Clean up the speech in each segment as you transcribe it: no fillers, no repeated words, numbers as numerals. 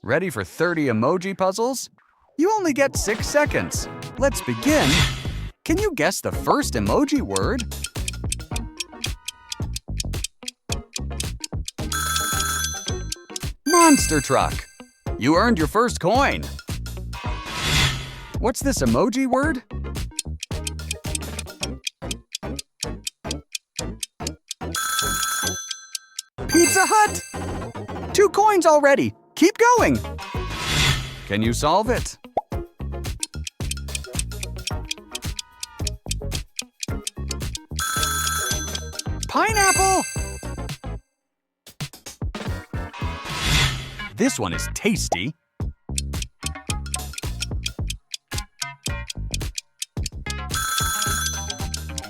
Ready for 30 emoji puzzles? You only get 6 seconds. Let's begin. Can you guess the first emoji word? Monster truck. You earned your first coin. What's this emoji word? Pizza Hut. 2 coins already. Keep going. Can you solve it? Pineapple. This one is tasty.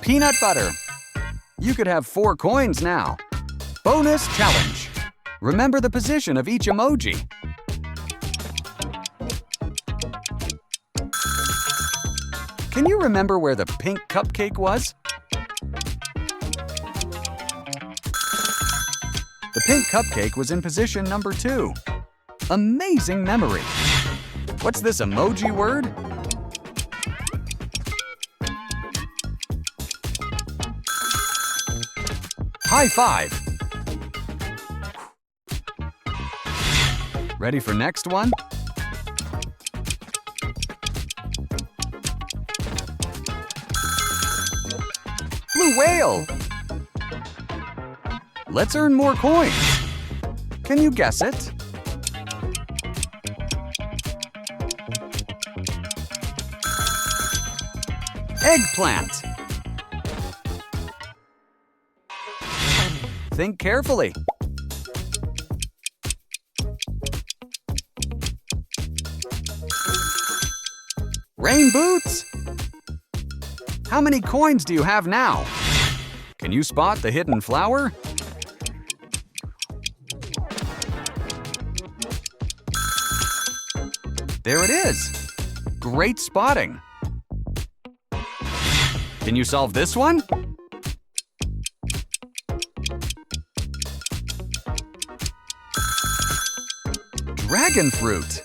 Peanut butter. You could have 4 coins now. Bonus challenge. Remember the position of each emoji. Can you remember where the pink cupcake was? The pink cupcake was in position number 2. Amazing memory. What's this emoji word? High five. Ready for next one? Blue whale. Let's earn more coins. Can you guess it? Eggplant. Think carefully. Rain boots. How many coins do you have now? Can you spot the hidden flower? There it is. Great spotting. Can you solve this one? Dragon fruit.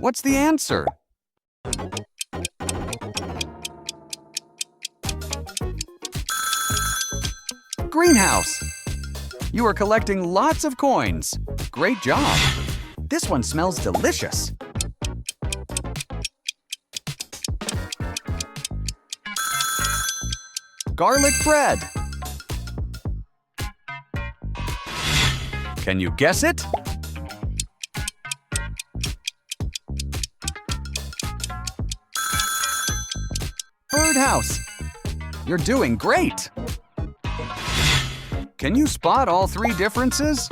What's the answer? Greenhouse. You are collecting lots of coins. Great job. This one smells delicious. Garlic bread. Can you guess it? Birdhouse. You're doing great. Can you spot all 3 differences?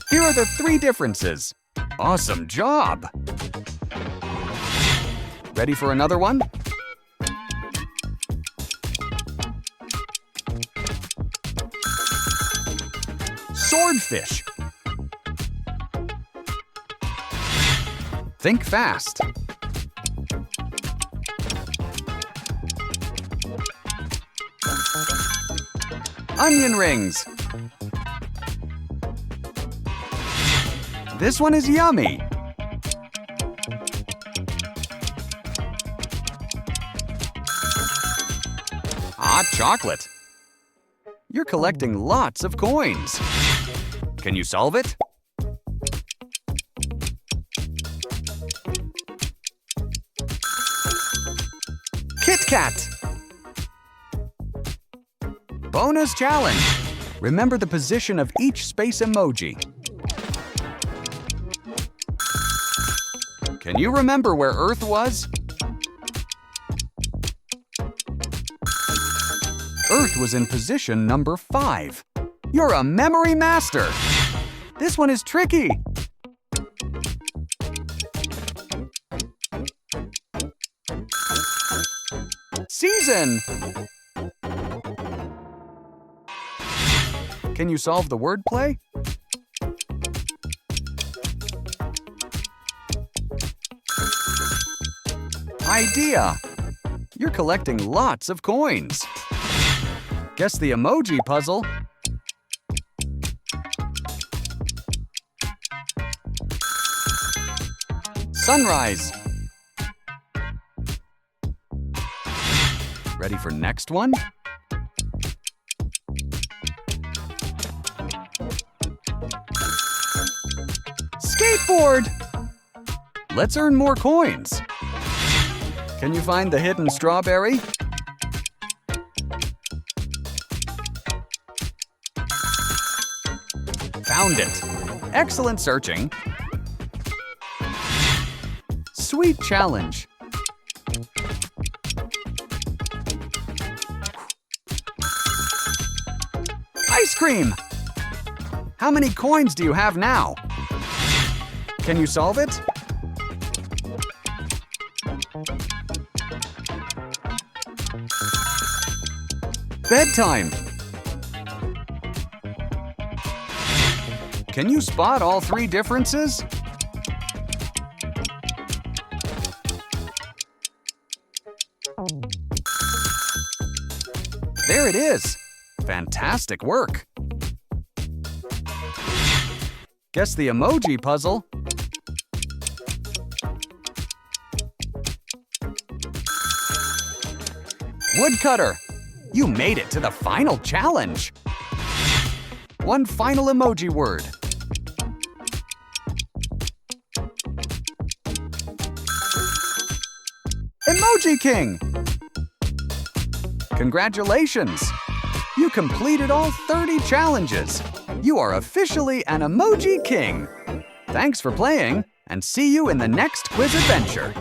Here are the 3 differences. Awesome job! Ready for another one? Swordfish. Think fast. Onion rings. This one is yummy. Hot chocolate. You're collecting lots of coins. Can you solve it? Kit Kat. Bonus challenge. Remember the position of each space emoji. Can you remember where Earth was? Earth was in position number 5. You're a memory master. This one is tricky. Season. Can you solve the wordplay? Idea. You're collecting lots of coins. Guess the emoji puzzle. Sunrise. Ready for next one? Skateboard! Let's earn more coins. Can you find the hidden strawberry? Found it. Excellent searching. Sweet challenge. Ice cream! How many coins do you have now? Can you solve it? Bedtime! Can you spot all three differences? There it is! Fantastic work! Guess the emoji puzzle. Woodcutter! You made it to the final challenge! One final emoji word. Emoji King! Congratulations! You completed all 30 challenges! You are officially an Emoji King! Thanks for playing, and see you in the next quiz adventure!